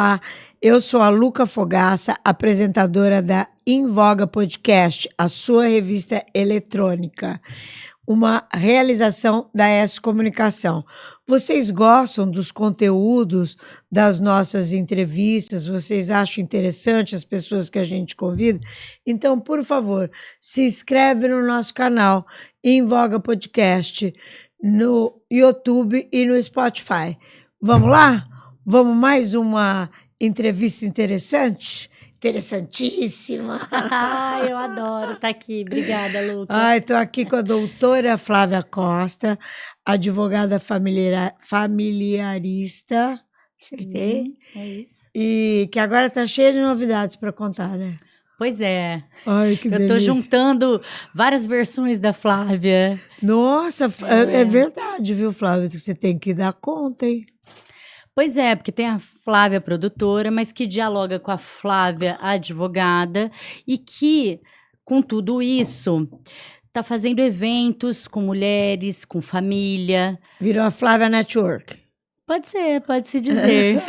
Olá, eu sou a Luca Fogaça, apresentadora da Em Voga Podcast, a sua revista eletrônica, uma realização da S Comunicação. Vocês gostam dos conteúdos das nossas entrevistas? Vocês acham interessante as pessoas que a gente convida? Então, por favor, se inscreve no nosso canal Em Voga Podcast, no YouTube e no Spotify. Vamos lá? Vamos mais uma entrevista interessante? Interessantíssima. Eu adoro estar aqui. Obrigada, Luca. Estou aqui com a doutora Flávia Costa, advogada familiarista. Acertei? É isso. E que agora está cheia de novidades para contar, né? Pois é. Ai, que delícia. Eu estou juntando várias versões da Flávia. Nossa, é verdade, viu, Flávia? Você tem que dar conta, hein? Pois é, porque tem a Flávia produtora, mas que dialoga com a Flávia advogada e que, com tudo isso, está fazendo eventos com mulheres, com família. Virou a Flávia Network. Pode-se dizer.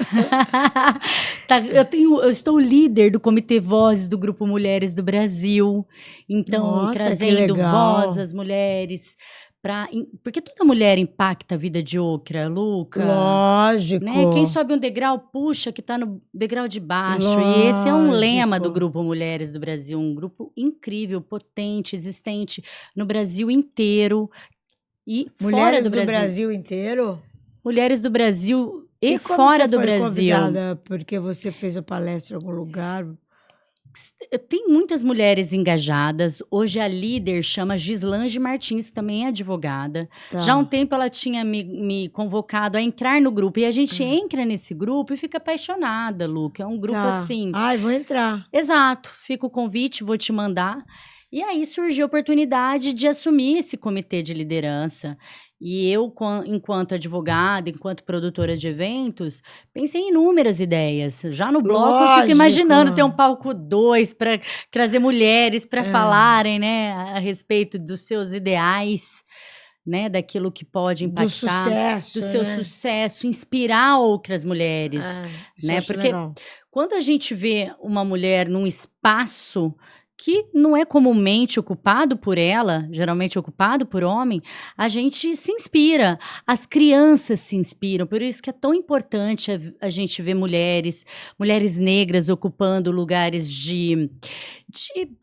Eu estou líder do Comitê Vozes do Grupo Mulheres do Brasil. Então, Nossa, trazendo voz às mulheres. Porque toda mulher impacta a vida de outra, Luca. Lógico. Né? Quem sobe um degrau, puxa, que está no degrau de baixo. Lógico. E esse é um lema do Grupo Mulheres do Brasil. Um grupo incrível, potente, existente no Brasil inteiro e fora do Brasil. Mulheres do Brasil inteiro? Mulheres do Brasil e como fora você do foi Brasil. Convidada porque você fez a palestra em algum lugar? Tem muitas mulheres engajadas. Hoje a líder chama Gislange Martins, que também é advogada. Tá. Já há um tempo ela tinha me convocado a entrar no grupo. E a gente entra nesse grupo e fica apaixonada, Luca. É um grupo assim... Ai, vou entrar. Exato. Fica o convite, vou te mandar. E aí surgiu a oportunidade de assumir esse comitê de liderança. E eu, enquanto advogada, enquanto produtora de eventos, pensei em inúmeras ideias. Já no bloco eu fico imaginando ter um palco 2 para trazer mulheres para falarem, né, a respeito dos seus ideais, né, daquilo que pode impactar, do seu sucesso, inspirar outras mulheres, né? Porque quando a gente vê uma mulher num espaço que não é comumente ocupado por ela, geralmente ocupado por homem, a gente se inspira, as crianças se inspiram, por isso que é tão importante a gente ver mulheres negras ocupando lugares de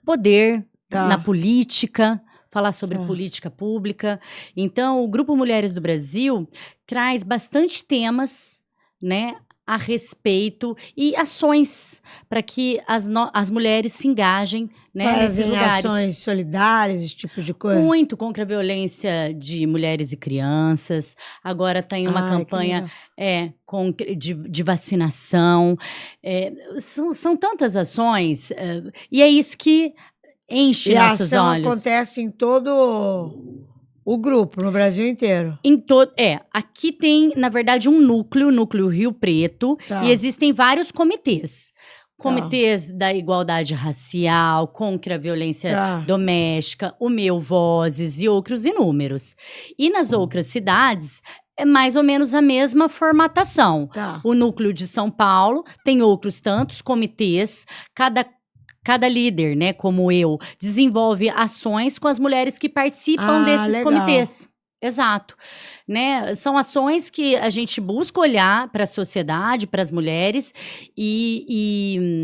poder na política, falar sobre política pública. Então, o Grupo Mulheres do Brasil traz bastante temas, né, a respeito e ações para que as mulheres se engajem, né, nesses lugares. Ações solidárias, esse tipo de coisa? Muito contra a violência de mulheres e crianças. Agora tem uma campanha de vacinação. São tantas ações e é isso que enche nossos olhos. E a ação acontece em todo o grupo, no Brasil inteiro. Aqui tem, na verdade, um núcleo Rio Preto, e existem vários comitês. Comitês da igualdade racial, contra a violência doméstica, o Meu Vozes e outros inúmeros. E nas outras cidades, é mais ou menos a mesma formatação. O núcleo de São Paulo tem outros tantos comitês, cada líder, né, como eu, desenvolve ações com as mulheres que participam desses comitês. Exato. Né? São ações que a gente busca olhar para a sociedade, para as mulheres e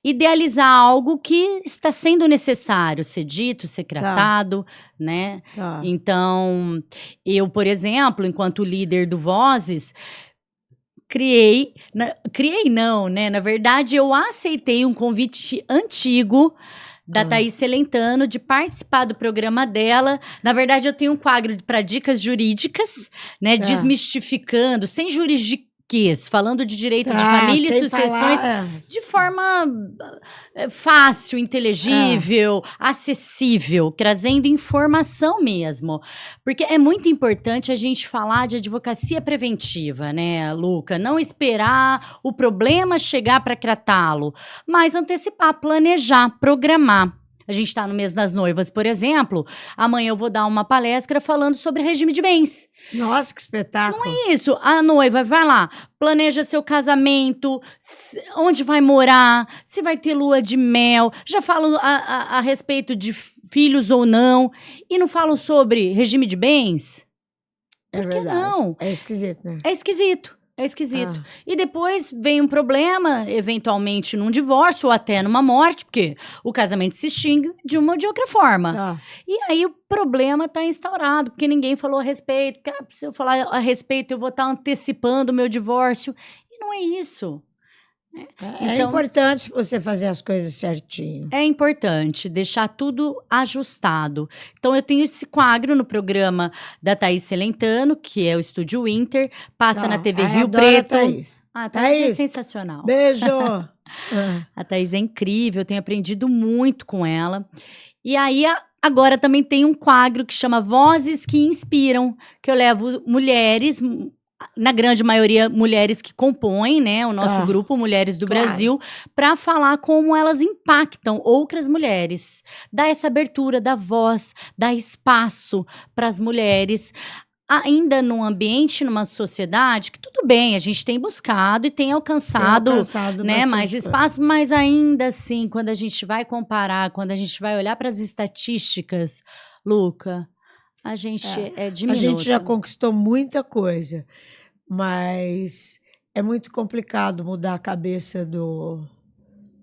idealizar algo que está sendo necessário ser dito, ser tratado, né? Então, eu, por exemplo, enquanto líder do Vozes, na verdade, eu aceitei um convite antigo da Thaís Celentano de participar do programa dela. Na verdade, eu tenho um quadro para dicas jurídicas, né, desmistificando, sem juridiquês, falando de direito de família e sucessões de forma fácil, inteligível, acessível, trazendo informação mesmo. Porque é muito importante a gente falar de advocacia preventiva, né, Luca? Não esperar o problema chegar para tratá-lo, mas antecipar, planejar, programar. A gente está no mês das noivas, por exemplo. Amanhã eu vou dar uma palestra falando sobre regime de bens. Nossa, que espetáculo. Não é isso. A noiva vai lá, planeja seu casamento, onde vai morar, se vai ter lua de mel. Já falam a respeito de filhos ou não. E não falam sobre regime de bens? Por que não? É esquisito, né? É esquisito. É esquisito. E depois vem um problema, eventualmente num divórcio ou até numa morte, porque o casamento se extingue de uma ou de outra forma. E aí o problema está instaurado, porque ninguém falou a respeito. Porque, se eu falar a respeito, eu vou estar antecipando o meu divórcio. E não é isso. É importante você fazer as coisas certinho. É importante deixar tudo ajustado. Então, eu tenho esse quadro no programa da Thaís Celentano, que é o Estúdio Winter, passa na TV Rio Preto. A Thaís. A Thaís é sensacional. Beijo! A Thaís é incrível, eu tenho aprendido muito com ela. E aí, agora também tem um quadro que chama Vozes que Inspiram, que eu levo mulheres, na grande maioria, mulheres que compõem, né, o nosso grupo Mulheres do Brasil, para falar como elas impactam outras mulheres. Dá essa abertura da voz, dá espaço para as mulheres. Ainda num ambiente, numa sociedade, que tudo bem, a gente tem buscado e tem alcançado né, mais espaço, mas ainda assim, quando a gente vai comparar, quando a gente vai olhar para as estatísticas, Luca, a gente é diminuto. A gente já conquistou muita coisa, mas é muito complicado mudar a cabeça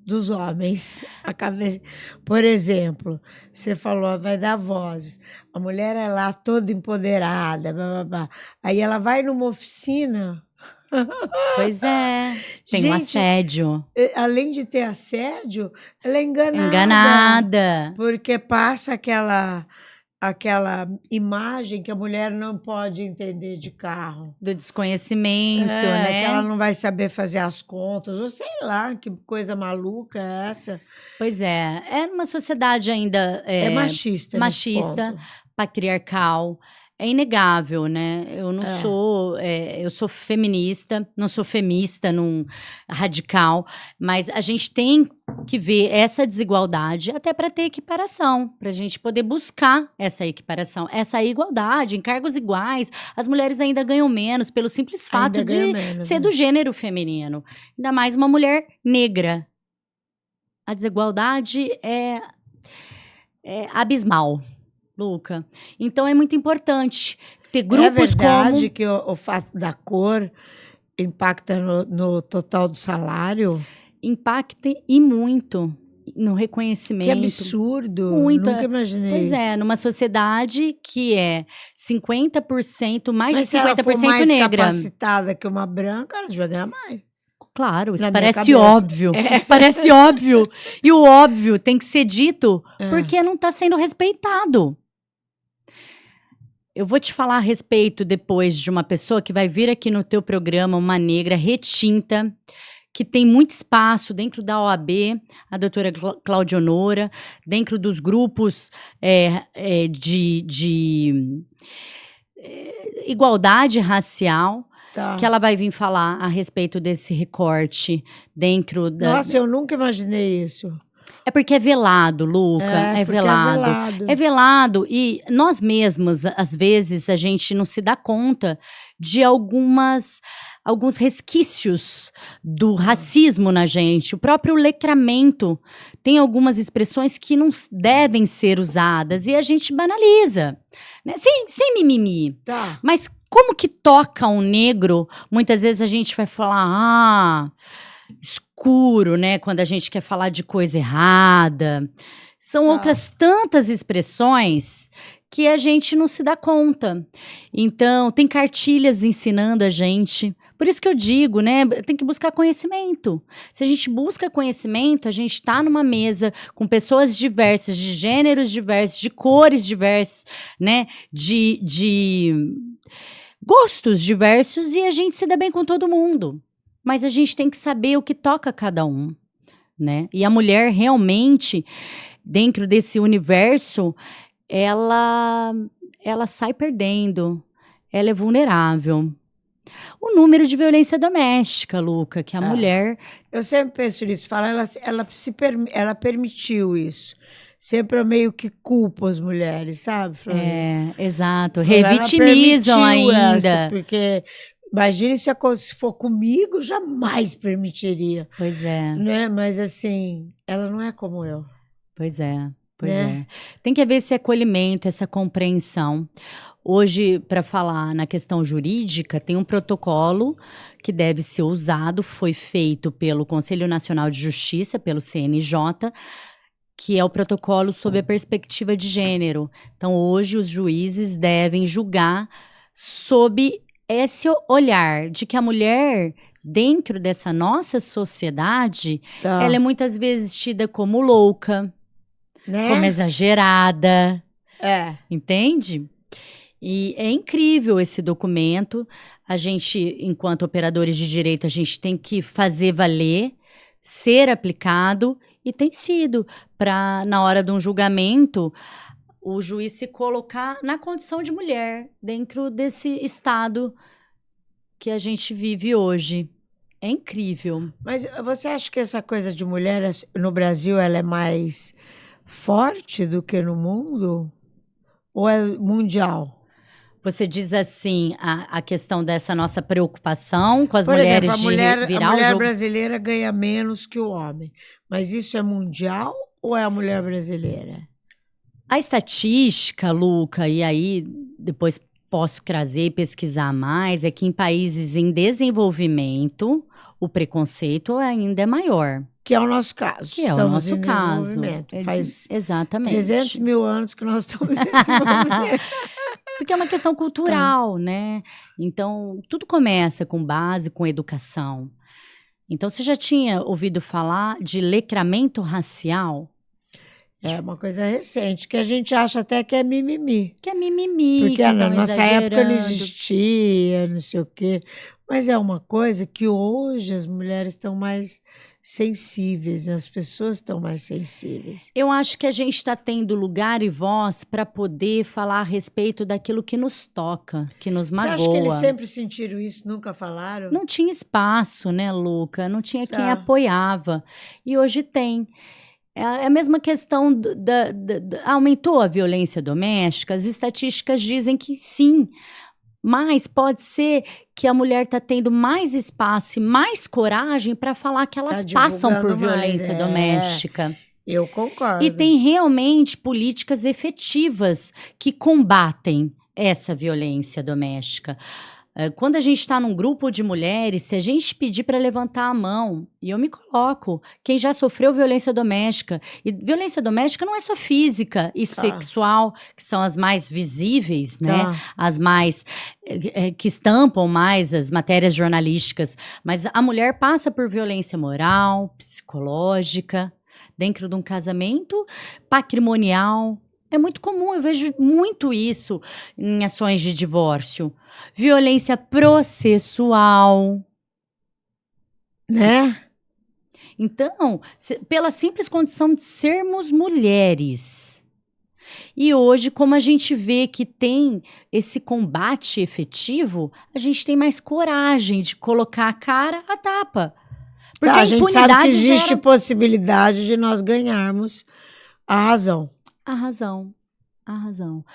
dos homens. A cabeça. Por exemplo, você falou, vai dar vozes. A mulher é lá toda empoderada, blá, blá, blá. Aí ela vai numa oficina. Pois é, tem um assédio. Além de ter assédio, ela é enganada. Enganada. Porque passa aquela imagem que a mulher não pode entender de carro. Do desconhecimento, né? Que ela não vai saber fazer as contas, ou sei lá, que coisa maluca é essa. Pois é, é uma sociedade ainda... É machista. Machista, patriarcal. É inegável, né? Eu não sou... eu sou feminista, não sou femista, não radical, mas a gente tem que ver essa desigualdade até para ter equiparação, para a gente poder buscar essa equiparação, essa igualdade, em cargos iguais. As mulheres ainda ganham menos pelo simples fato de ser do gênero feminino. Ainda mais uma mulher negra. A desigualdade é abismal. Luca. Então é muito importante ter grupos como... É verdade que o fato da cor impacta no total do salário? Impacta e muito no reconhecimento. Que absurdo. Muito. Nunca imaginei isso. Pois é, numa sociedade que é 50%, mais Mas de 50% negra. Mas se ela for mais negra. capacitada que uma branca, ela vai ganhar mais. Claro, isso parece óbvio. Isso parece óbvio. E o óbvio tem que ser dito porque não está sendo respeitado. Eu vou te falar a respeito depois de uma pessoa que vai vir aqui no teu programa, uma negra retinta, que tem muito espaço dentro da OAB, a doutora Cláudia Honora, dentro dos grupos de igualdade racial, que ela vai vir falar a respeito desse recorte dentro da... Nossa, eu nunca imaginei isso. É porque é velado, Luca, é velado. É velado e nós mesmos, às vezes, a gente não se dá conta de alguns resquícios do racismo na gente. O próprio letramento tem algumas expressões que não devem ser usadas e a gente banaliza, né? Sem mimimi. Mas como que toca um negro, muitas vezes a gente vai falar, escuro, né? Quando a gente quer falar de coisa errada. São outras tantas expressões que a gente não se dá conta. Então, tem cartilhas ensinando a gente. Por isso que eu digo, né? Tem que buscar conhecimento. Se a gente busca conhecimento, a gente está numa mesa com pessoas diversas, de gêneros diversos, de cores diversas, né? De gostos diversos, e a gente se dá bem com todo mundo. Mas a gente tem que saber o que toca cada um, né? E a mulher realmente, dentro desse universo, ela sai perdendo. Ela é vulnerável. O número de violência doméstica, Luca, que a mulher... Eu sempre penso nisso, ela permitiu isso. sempre eu meio que culpo as mulheres, sabe, Flávia? Exato. Fulana Revitimizam permitiu ainda. essa, porque imagine se for comigo, jamais permitiria, Pois é, né? Mas assim, ela não é como eu, pois é, pois né? é. Tem que haver esse acolhimento, essa compreensão. Hoje, para falar na questão jurídica, tem um protocolo que deve ser usado, foi feito pelo Conselho Nacional de Justiça, pelo CNJ, que é o protocolo sob a perspectiva de gênero. Então, hoje, os juízes devem julgar sob esse olhar de que a mulher, dentro dessa nossa sociedade, Tá. ela é muitas vezes tida como louca, Né? como exagerada, É. entende? E é incrível esse documento. A gente, enquanto operadores de direito, a gente tem que fazer valer, ser aplicado, e tem sido para, na hora de um julgamento, o juiz se colocar na condição de mulher dentro desse estado que a gente vive hoje. É incrível. Mas você acha que essa coisa de mulher no Brasil ela é mais forte do que no mundo? Ou é mundial? Você diz assim, a questão dessa nossa preocupação com as Por mulheres exemplo, de a virar o mulher jogo. brasileira ganha menos que o homem. Mas isso é mundial ou é a mulher brasileira? A estatística, Luca, e aí depois posso trazer e pesquisar mais, é que em países em desenvolvimento, o preconceito ainda é maior. Que é o nosso caso. Que é o Estamos nosso em caso. desenvolvimento. Faz Exatamente. 300 mil anos que nós estamos em desenvolvimento. Porque é uma questão cultural, né? Então, tudo começa com base, com educação. Então, você já tinha ouvido falar de letramento racial? É uma coisa recente, que a gente acha até que é mimimi. Que é mimimi, Porque que na estão nossa época não exagerando. existia, não sei o quê. Mas é uma coisa que hoje as mulheres estão mais sensíveis, né? As pessoas estão mais sensíveis. Eu acho que a gente está tendo lugar e voz para poder falar a respeito daquilo que nos toca, que nos Você magoa. acha que eles sempre sentiram isso, nunca falaram? Não tinha espaço, né, Luca? Não tinha quem Tá. apoiava. E hoje tem. É a mesma questão aumentou a violência doméstica. As estatísticas dizem que sim, mas pode ser que a mulher está tendo mais espaço e mais coragem para falar que elas passam por divulgando mais, violência doméstica. Eu concordo. E tem realmente políticas efetivas que combatem essa violência doméstica. Quando a gente está num grupo de mulheres, se a gente pedir para levantar a mão, e eu me coloco, quem já sofreu violência doméstica, e violência doméstica não é só física e sexual, que são as mais visíveis, né? As mais, que estampam mais as matérias jornalísticas, mas a mulher passa por violência moral, psicológica, dentro de um casamento, patrimonial. É muito comum, eu vejo muito isso em ações de divórcio. Violência processual. Né? Então, pela simples condição de sermos mulheres. E hoje, como a gente vê que tem esse combate efetivo, a gente tem mais coragem de colocar a cara à tapa. Porque a gente sabe que existe gera... possibilidade de nós ganharmos a razão. A razão, a razão.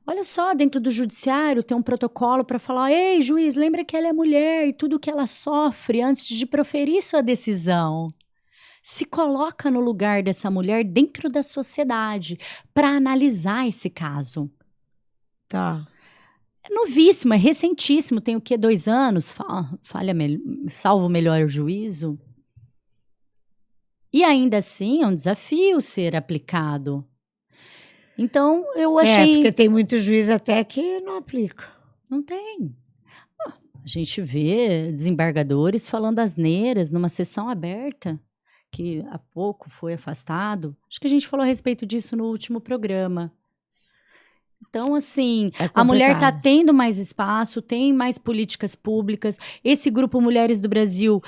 Olha só, dentro do judiciário tem um protocolo para falar: ei, juiz, lembra que ela é mulher e tudo que ela sofre antes de proferir sua decisão. Se coloca no lugar dessa mulher dentro da sociedade para analisar esse caso. Tá. É novíssimo, é recentíssimo, tem o quê? 2 anos? Salvo o melhor juízo. E ainda assim é um desafio ser aplicado. Então, eu achei... porque tem muito juiz até que não aplica. Não tem. A gente vê desembargadores falando asneiras numa sessão aberta, que há pouco foi afastado. Acho que a gente falou a respeito disso no último programa. Então, assim, a mulher está tendo mais espaço, tem mais políticas públicas. Esse grupo Mulheres do Brasil,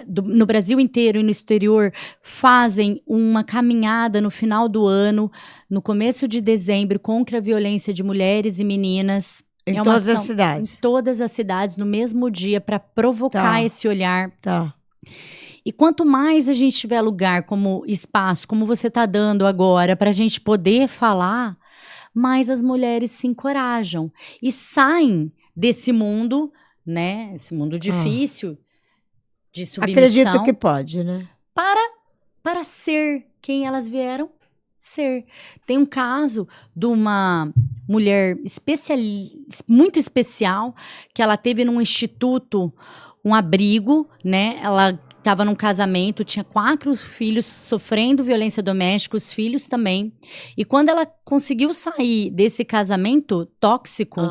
no Brasil inteiro e no exterior, fazem uma caminhada no final do ano, no começo de dezembro, contra a violência de mulheres e meninas. Em todas as cidades? Em todas as cidades, no mesmo dia, para provocar esse olhar. Tá. E quanto mais a gente tiver lugar como espaço, como você está dando agora, para a gente poder falar, mais as mulheres se encorajam e saem desse mundo, né? Esse mundo difícil de Acredito que submissão pode, né? para ser quem elas vieram ser. Tem um caso de uma mulher muito especial que ela teve num instituto, um abrigo, né? Ela estava num casamento, tinha 4 filhos sofrendo violência doméstica, os filhos também. E quando ela conseguiu sair desse casamento tóxico,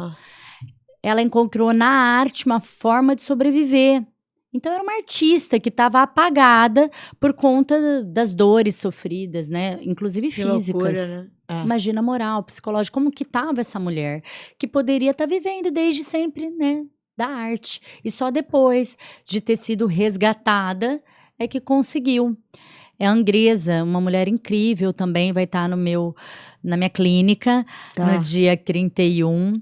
ela encontrou na arte uma forma de sobreviver. Então, era uma artista que estava apagada por conta das dores sofridas, né? Inclusive Que físicas. loucura, né? Imagina moral, psicológico, como que estava essa mulher? Que poderia estar vivendo desde sempre, né? Da arte. E só depois de ter sido resgatada é que conseguiu. É a Andresa, uma mulher incrível também, vai estar na minha clínica no dia 31.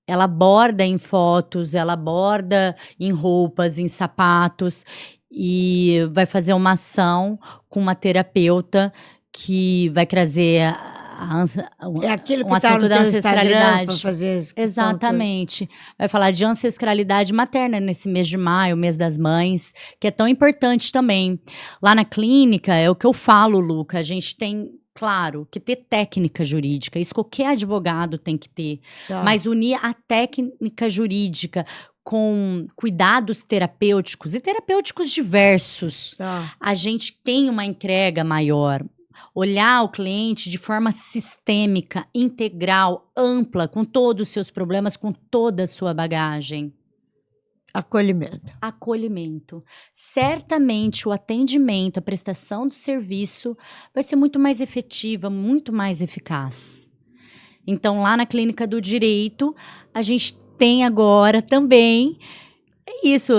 Ela borda em fotos, ela borda em roupas, em sapatos e vai fazer uma ação com uma terapeuta que vai trazer É aquilo um que tá assunto no da teu Instagram ancestralidade. para fazer as Exatamente. Vai falar de ancestralidade materna nesse mês de maio, mês das mães, que é tão importante também. Lá na clínica, é o que eu falo, Luca, a gente tem, claro, que ter técnica jurídica, isso qualquer advogado tem que ter, mas unir a técnica jurídica com cuidados terapêuticos e terapêuticos diversos, a gente tem uma entrega maior. Olhar o cliente de forma sistêmica, integral, ampla, com todos os seus problemas, com toda a sua bagagem. Acolhimento. Certamente o atendimento, a prestação do serviço vai ser muito mais efetiva, muito mais eficaz. Então, lá na Clínica do Direito, a gente tem agora também isso,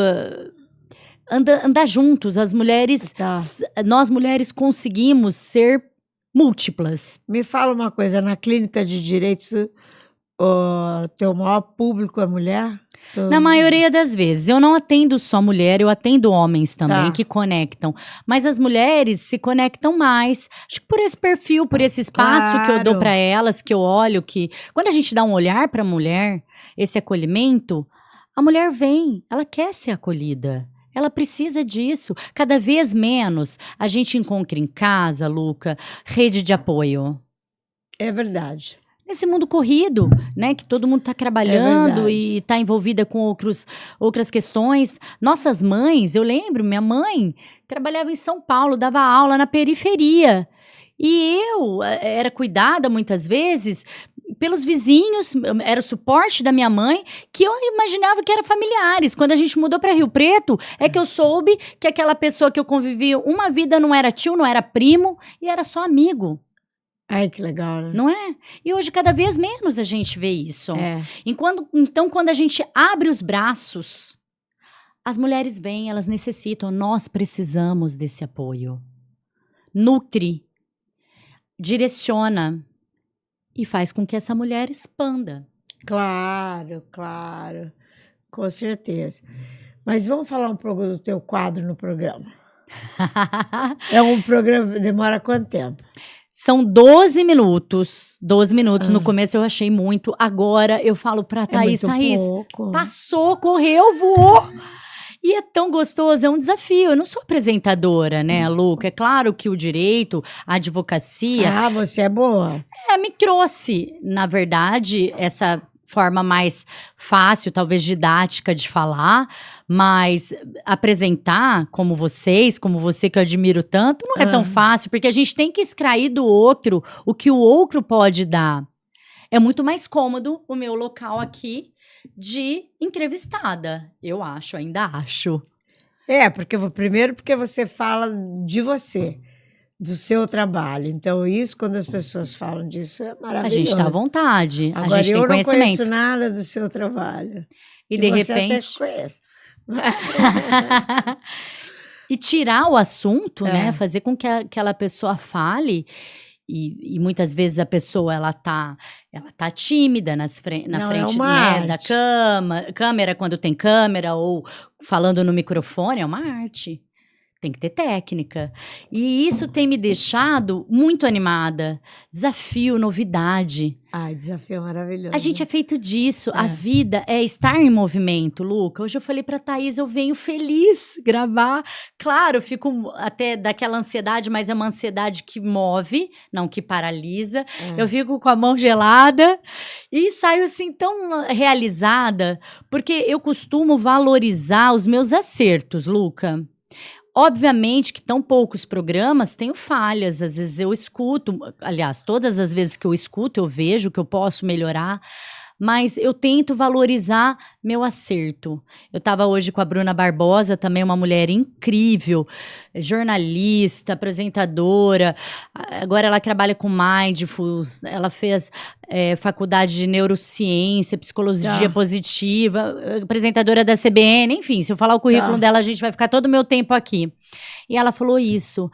andar juntos. As mulheres, nós mulheres conseguimos ser múltiplas. Me fala uma coisa, na Clínica de Direito, o teu maior público é mulher? Na maioria das vezes. Eu não atendo só mulher, eu atendo homens também que conectam. Mas as mulheres se conectam mais. Acho que por esse perfil, por esse espaço que eu dou para elas, que eu olho que... Quando a gente dá um olhar para a mulher, esse acolhimento, a mulher vem, ela quer ser acolhida. Ela precisa disso. Cada vez menos a gente encontra em casa, Luca, rede de apoio. É verdade. Nesse mundo corrido, né, que todo mundo está trabalhando e está envolvida com outras questões. Nossas mães, eu lembro, minha mãe trabalhava em São Paulo, dava aula na periferia. E eu era cuidada muitas vezes pelos vizinhos, era o suporte da minha mãe, que eu imaginava que eram familiares. Quando a gente mudou para Rio Preto, é que eu soube que aquela pessoa que eu convivi uma vida não era tio, não era primo, e era só amigo. Ai, que legal, né? Não é? E hoje, cada vez menos a gente vê isso. Então, quando a gente abre os braços, as mulheres vêm, elas necessitam, nós precisamos desse apoio. Nutre, direciona e faz com que essa mulher expanda. Claro. Com certeza. Mas vamos falar um pouco do teu quadro no programa. É um programa, demora quanto tempo? São 12 minutos. 12 minutos. No começo eu achei muito. Agora eu falo pra Thaís, pouco. Passou, correu, voou. E é tão gostoso, é um desafio. Eu não sou apresentadora, né, Luca? É claro que o direito, a advocacia... Ah, você é boa. Me trouxe, na verdade, essa forma mais fácil, talvez didática de falar, mas apresentar como vocês, como você que eu admiro tanto, não é tão fácil, porque a gente tem que extrair do outro o que o outro pode dar. É muito mais cômodo o meu local aqui de entrevistada, eu acho, ainda acho. Primeiro porque você fala de você, do seu trabalho. Então, isso, quando as pessoas falam disso, é maravilhoso. A gente está à vontade, agora, a gente tem conhecimento. Eu não conheço nada do seu trabalho. E de você repente... até conhece. E tirar o assunto, né? Fazer com que aquela pessoa fale. E muitas vezes a pessoa, ela tá tímida na frente, né, da câmera, quando tem câmera, ou falando no microfone, é uma arte. tem que ter técnica. E isso tem me deixado muito animada. Desafio, novidade. Ai, desafio maravilhoso. A gente é feito disso. A vida é estar em movimento, Luca. Hoje eu falei pra Thaís, eu venho feliz gravar. Claro, eu fico até daquela ansiedade, mas é uma ansiedade que move, não que paralisa. Eu fico com a mão gelada e saio assim tão realizada, porque eu costumo valorizar os meus acertos, Luca. Obviamente que tão poucos programas tenho falhas, às vezes eu escuto, aliás, todas as vezes que eu escuto eu vejo que eu posso melhorar, mas eu tento valorizar meu acerto. Eu estava hoje com a Bruna Barbosa, também uma mulher incrível, jornalista, apresentadora, agora ela trabalha com Mindfulness, ela fez faculdade de neurociência, psicologia positiva, apresentadora da CBN, enfim, se eu falar o currículo dela, a gente vai ficar todo o meu tempo aqui. E ela falou isso,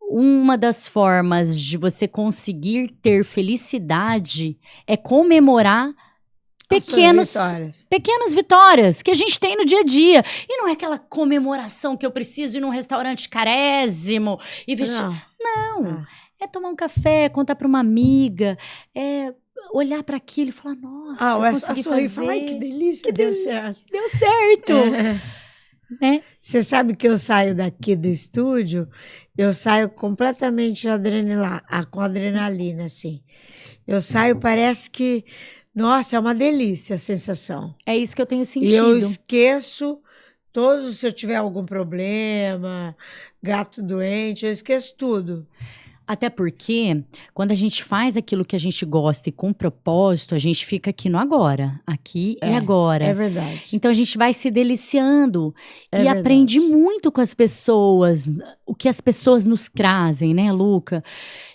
uma das formas de você conseguir ter felicidade é comemorar pequenas vitórias que a gente tem no dia a dia. E não é aquela comemoração que eu preciso ir num restaurante carésimo e vestir. Não. É tomar um café, contar para uma amiga, olhar para aquilo e falar, nossa, eu consegui fazer. Falar, ai, que delícia, deu certo. Deu certo. Né? Você sabe que eu saio daqui do estúdio, eu saio completamente com adrenalina, assim. Eu saio, parece que, nossa, é uma delícia a sensação. É isso que eu tenho sentido. E eu esqueço se eu tiver algum problema, gato doente, eu esqueço tudo. Até porque, quando a gente faz aquilo que a gente gosta e com propósito, a gente fica aqui no agora. Aqui e agora. É verdade. Então, a gente vai se deliciando e aprende muito com as pessoas, o que as pessoas nos trazem, né, Luca?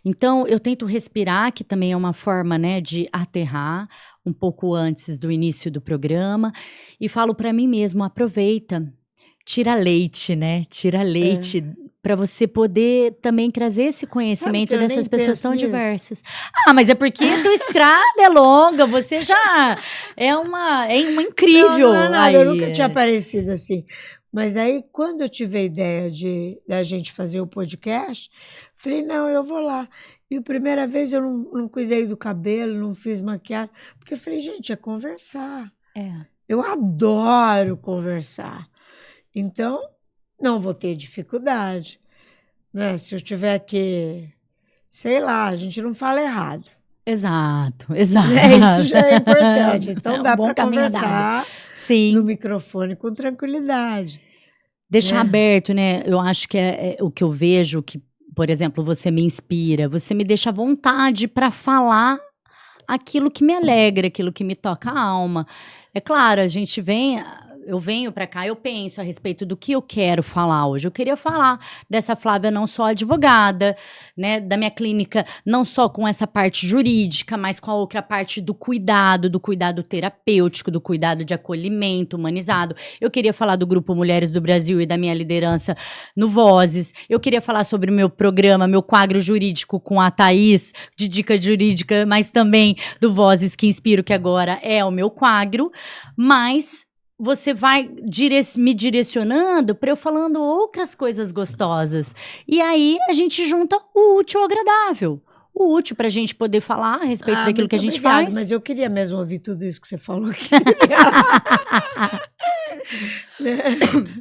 Então, eu tento respirar, que também é uma forma, né, de aterrar um pouco antes do início do programa. E falo para mim mesmo, aproveita, tira leite, né? Tira leite para você poder também trazer esse conhecimento dessas pessoas tão diversas. Ah, mas é porque a tua estrada é longa, você já é uma incrível. Não é nada, eu nunca tinha aparecido assim. Mas aí, quando eu tive a ideia da gente fazer o podcast, falei, não, eu vou lá. E a primeira vez eu não cuidei do cabelo, não fiz maquiagem, porque eu falei, gente, é conversar. Eu adoro conversar. Então, não vou ter dificuldade, né? Se eu tiver que, sei lá, a gente não fala errado. Exato. Isso já é importante. Então, dá para conversar no microfone com tranquilidade. Deixar aberto, né? Eu acho que é o que eu vejo, que, por exemplo, você me inspira, você me deixa à vontade para falar aquilo que me alegra, aquilo que me toca a alma. É claro, eu venho para cá, eu penso a respeito do que eu quero falar hoje. Eu queria falar dessa Flávia não só advogada, né, da minha clínica, não só com essa parte jurídica, mas com a outra parte do cuidado terapêutico, do cuidado de acolhimento humanizado. Eu queria falar do Grupo Mulheres do Brasil e da minha liderança no Vozes. Eu queria falar sobre o meu programa, meu quadro jurídico com a Thaís, de dica jurídica, mas também do Vozes que Inspiro, que agora é o meu quadro, mas você vai me direcionando para eu falando outras coisas gostosas. E aí a gente junta o útil ao agradável. O útil para a gente poder falar a respeito daquilo que a gente faz. Mas eu queria mesmo ouvir tudo isso que você falou aqui.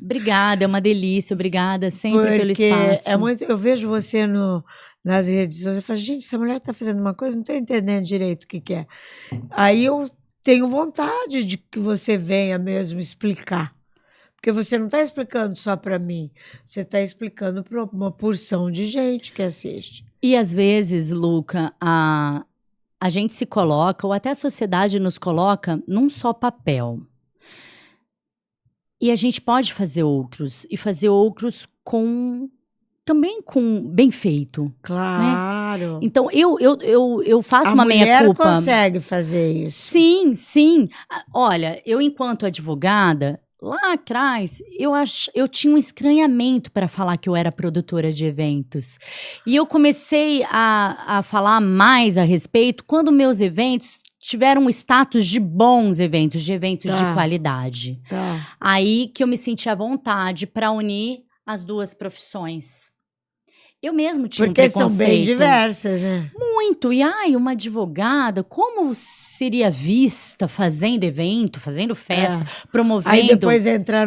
Obrigada, é uma delícia. Obrigada sempre pelo espaço. Eu vejo você nas redes, você fala, gente, essa mulher está fazendo uma coisa, não estou entendendo direito o que é. Aí eu tenho vontade de que você venha mesmo explicar. Porque você não está explicando só para mim, você está explicando para uma porção de gente que assiste. E às vezes, Luca, a gente se coloca, ou até a sociedade nos coloca, num só papel. E a gente pode fazer outros, e fazer outros também com bem feito. Claro. Né? Então, eu faço uma meia-culpa. A mulher consegue fazer isso. Sim, sim. Olha, eu enquanto advogada, lá atrás, eu tinha um estranhamento para falar que eu era produtora de eventos. E eu comecei a falar mais a respeito quando meus eventos tiveram um status de bons eventos, de eventos de qualidade. Aí que eu me senti à vontade para unir as duas profissões. Eu mesmo tinha Porque um preconceito. são bem diversas, né? Muito. E uma advogada, como seria vista fazendo evento, fazendo festa, promovendo... Aí depois entrar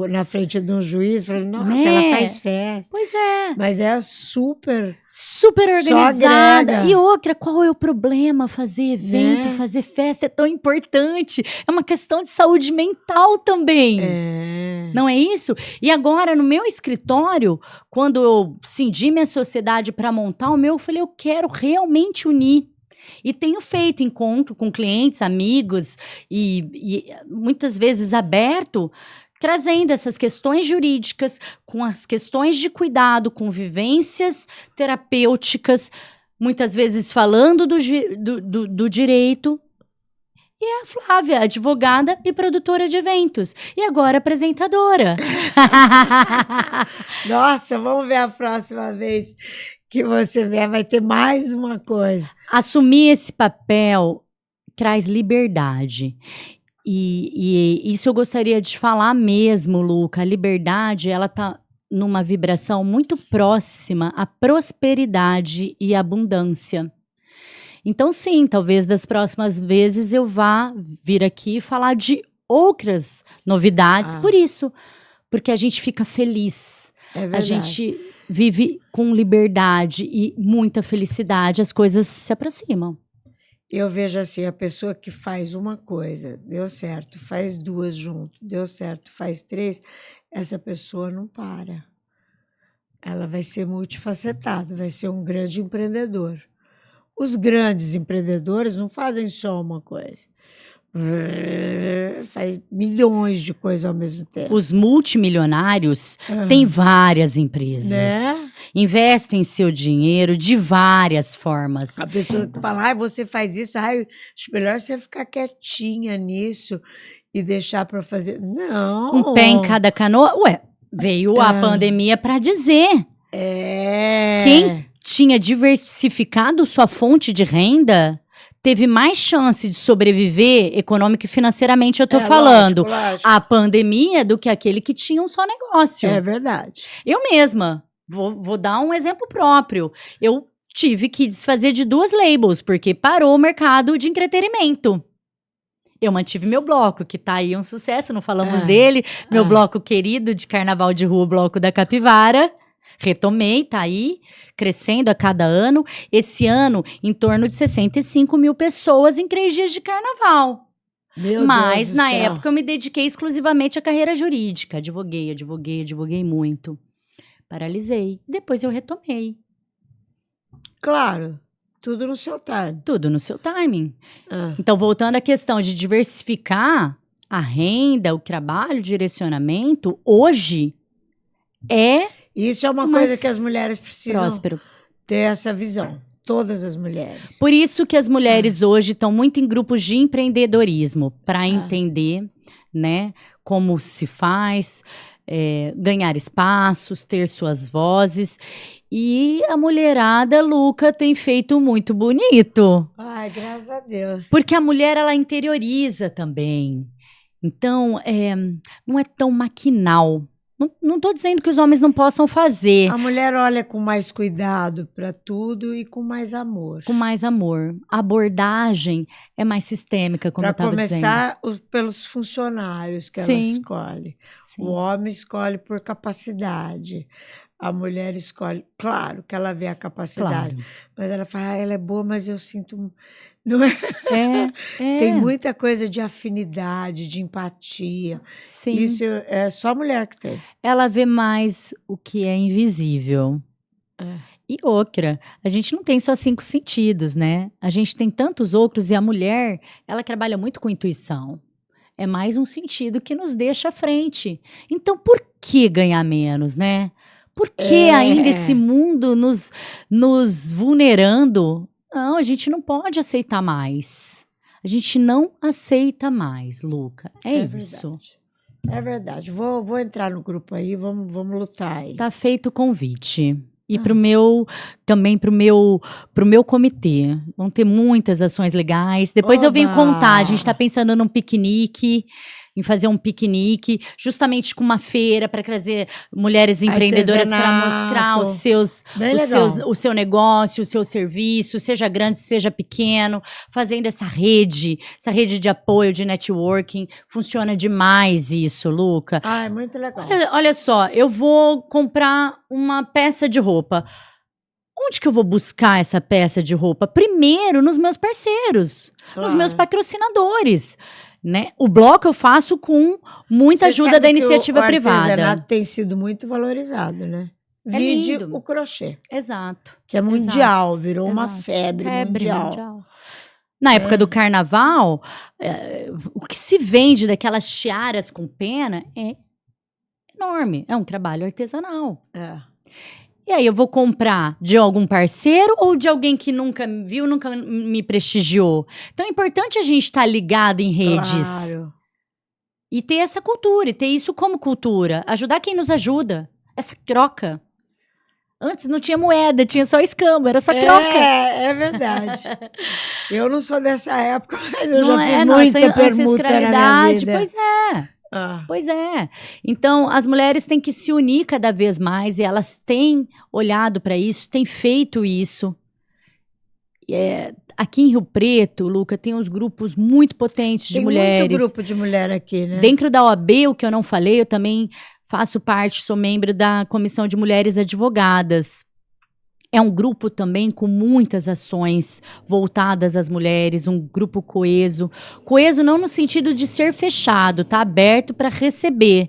na frente de um juiz, falando, nossa, ela faz festa. Pois é. Mas é super Organizada. agrega. E outra, qual é o problema? Fazer evento, fazer festa é tão importante. É uma questão de saúde mental também. Não é isso? E agora, no meu escritório, quando eu cindi minha sociedade para montar o meu, eu falei, eu quero realmente unir. E tenho feito encontro com clientes, amigos, e muitas vezes aberto, trazendo essas questões jurídicas, com as questões de cuidado, com vivências terapêuticas, muitas vezes falando do direito. E a Flávia, advogada e produtora de eventos. E agora apresentadora. Nossa, vamos ver a próxima vez que você vier, vai ter mais uma coisa. Assumir esse papel traz liberdade. E isso eu gostaria de falar mesmo, Luca. A liberdade, ela tá numa vibração muito próxima à prosperidade e abundância. Então, sim, talvez das próximas vezes eu vá vir aqui falar de outras novidades, por isso. Porque a gente fica feliz. A gente vive com liberdade e muita felicidade, as coisas se aproximam. Eu vejo assim, a pessoa que faz uma coisa, deu certo, faz duas junto, deu certo, faz três, essa pessoa não para. Ela vai ser multifacetada, vai ser um grande empreendedor. Os grandes empreendedores não fazem só uma coisa. Faz milhões de coisas ao mesmo tempo. Os multimilionários têm várias empresas. Né? Investem seu dinheiro de várias formas. A pessoa que fala, você faz isso, acho melhor você ficar quietinha nisso e deixar para fazer. Não. Um pé em cada canoa. Veio a pandemia para dizer. Quem tinha diversificado sua fonte de renda teve mais chance de sobreviver econômica e financeiramente, eu tô falando, lógico. a pandemia do que aquele que tinha um só negócio. É verdade. Eu mesma, vou dar um exemplo próprio. Eu tive que desfazer de 2 labels, porque parou o mercado de entretenimento. Eu mantive meu bloco, que tá aí um sucesso, não falamos dele. Meu bloco querido de carnaval de rua, o Bloco da Capivara. Retomei, tá aí, crescendo a cada ano. Esse ano, em torno de 65 mil pessoas em 3 dias de carnaval. Mas, na época, eu me dediquei exclusivamente à carreira jurídica. Advoguei muito. Paralisei. Depois eu retomei. Claro, tudo no seu time. Tudo no seu timing. Então, voltando à questão de diversificar a renda, o trabalho, o direcionamento, hoje Isso é uma coisa que as mulheres precisam próspero. ter essa visão. Todas as mulheres. Por isso que as mulheres hoje estão muito em grupos de empreendedorismo, para entender, né, como se faz, ganhar espaços, ter suas vozes. E a mulherada, Luca, tem feito muito bonito. Ai, graças a Deus. Porque a mulher, ela interioriza também. Então, não é tão maquinal. Não estou dizendo que os homens não possam fazer. A mulher olha com mais cuidado para tudo e com mais amor. Com mais amor. A abordagem é mais sistêmica, como eu estava dizendo. Para começar, pelos funcionários que ela escolhe. Sim. O homem escolhe por capacidade. A mulher escolhe... Claro que ela vê a capacidade. Claro. Mas ela fala, ela é boa, mas eu sinto... Não é? Tem muita coisa de afinidade, de empatia. Sim. Isso é só a mulher que tem. Ela vê mais o que é invisível. E outra, a gente não tem só 5 sentidos, né? A gente tem tantos outros e a mulher, ela trabalha muito com intuição. É mais um sentido que nos deixa à frente. Então, por que ganhar menos, né? Por que ainda esse mundo nos vulnerando? Não, a gente não pode aceitar mais. A gente não aceita mais, Luca. É isso. Verdade. É verdade. Vou entrar no grupo aí, vamos lutar aí. Tá feito o convite. E também pro meu comitê. Vão ter muitas ações legais. Depois eu venho contar. A gente tá pensando num piquenique. em fazer um piquenique, justamente com uma feira para trazer mulheres empreendedoras para mostrar o seu negócio, o seu serviço, seja grande, seja pequeno, fazendo essa rede de apoio, de networking. Funciona demais isso, Luca. Ah, é muito legal. Olha só, eu vou comprar uma peça de roupa. Onde que eu vou buscar essa peça de roupa? Primeiro, nos meus parceiros, nos meus patrocinadores, né? O bloco eu faço com muita ajuda da iniciativa privada. O artesanato tem sido muito valorizado, né? Vide o crochê. Exato. Que é mundial, virou uma febre mundial. Na época do carnaval, o que se vende daquelas tiaras com pena é enorme. É um trabalho artesanal. E aí, eu vou comprar de algum parceiro ou de alguém que nunca me viu, nunca me prestigiou? Então, é importante a gente estar ligado em redes. Claro. E ter essa cultura, e ter isso como cultura. Ajudar quem nos ajuda. Essa troca. Antes não tinha moeda, tinha só escambo, era só troca. É verdade. Eu não sou dessa época, mas eu já fiz muita permuta na minha vida. Pois é. Pois é. Então, as mulheres têm que se unir cada vez mais e elas têm olhado para isso, têm feito isso. Aqui em Rio Preto, Luca, tem uns grupos muito potentes de mulheres. Tem muito grupo de mulher aqui, né? Dentro da OAB, o que eu não falei, eu também faço parte, sou membro da Comissão de Mulheres Advogadas. É um grupo também com muitas ações voltadas às mulheres, um grupo coeso. Coeso não no sentido de ser fechado, tá aberto para receber.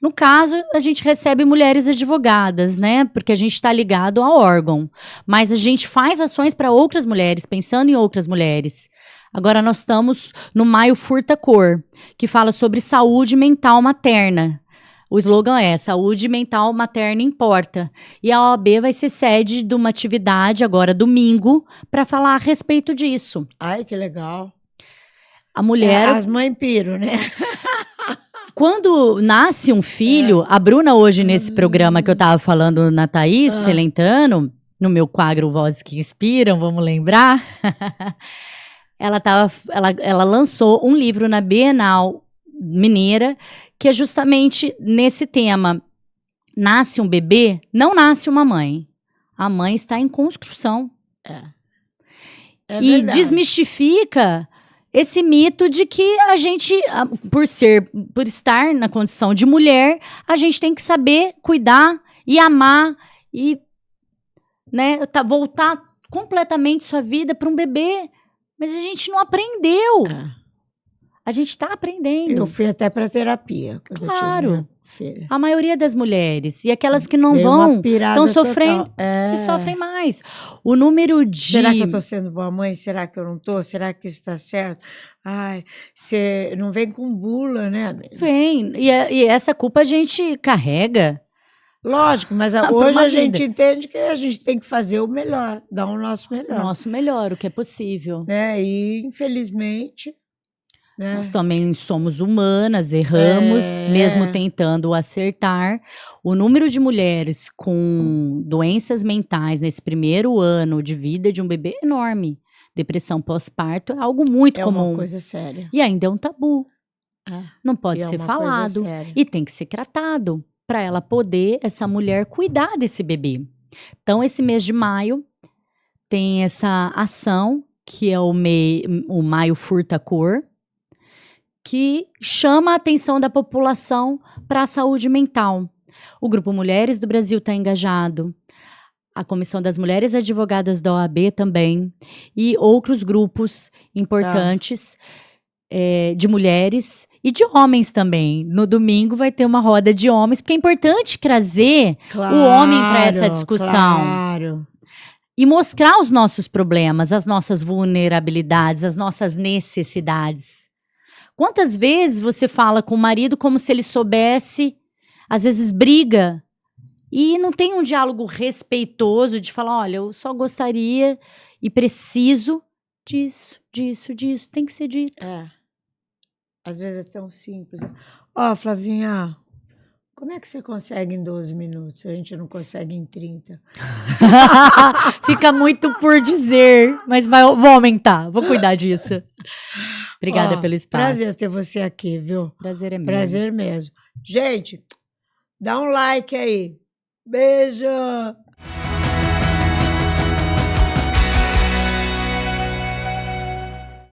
No caso, a gente recebe mulheres advogadas, né? Porque a gente está ligado ao órgão. Mas a gente faz ações para outras mulheres, pensando em outras mulheres. Agora nós estamos no Maio Furta Cor, que fala sobre saúde mental materna. O slogan é Saúde Mental Materna Importa. E a OAB vai ser sede de uma atividade agora, domingo, para falar a respeito disso. Ai, que legal. A mulher... as mães piram, né? Quando nasce um filho, a Bruna hoje nesse programa que eu estava falando na Thaís Celentano, no meu quadro Vozes que Inspiram, vamos lembrar, ela lançou um livro na Bienal Mineira, que é justamente nesse tema. Nasce um bebê, não nasce uma mãe. A mãe está em construção. E desmistifica esse mito de que a gente, por estar na condição de mulher, a gente tem que saber cuidar e amar e, né, voltar completamente sua vida para um bebê. Mas a gente não aprendeu. A gente está aprendendo. Eu fui até para terapia. Claro. A maioria das mulheres. E aquelas que não vão, estão sofrendo e sofrem mais. O número de... Será que eu estou sendo boa mãe? Será que eu não estou? Será que isso está certo? Ai, você não vem com bula, né, amiga? Vem. E essa culpa a gente carrega. Lógico, mas hoje a gente entende que a gente tem que fazer o melhor, dar o nosso melhor. O nosso melhor, o que é possível. E, infelizmente... Nós também somos humanas, erramos, mesmo tentando acertar. O número de mulheres com doenças mentais nesse primeiro ano de vida de um bebê é enorme. Depressão pós-parto é algo muito comum. É uma coisa séria. E ainda é um tabu. Não pode ser falado. E tem que ser tratado para ela poder, essa mulher, cuidar desse bebê. Então, esse mês de maio tem essa ação, que é o Maio Furta Cor, que chama a atenção da população para a saúde mental. O Grupo Mulheres do Brasil está engajado, a Comissão das Mulheres Advogadas da OAB também, e outros grupos importantes de mulheres e de homens também. No domingo vai ter uma roda de homens, porque é importante trazer o homem para essa discussão. Claro. E mostrar os nossos problemas, as nossas vulnerabilidades, as nossas necessidades. Quantas vezes você fala com o marido como se ele soubesse, às vezes briga, e não tem um diálogo respeitoso de falar, olha, eu só gostaria e preciso disso, tem que ser dito. Às vezes é tão simples. Flavinha, Como é que você consegue em 12 minutos? A gente não consegue em 30. Fica muito por dizer, mas vou aumentar, vou cuidar disso. Obrigada pelo espaço. Prazer ter você aqui, viu? Prazer é meu. Prazer mesmo. Gente, dá um like aí. Beijo!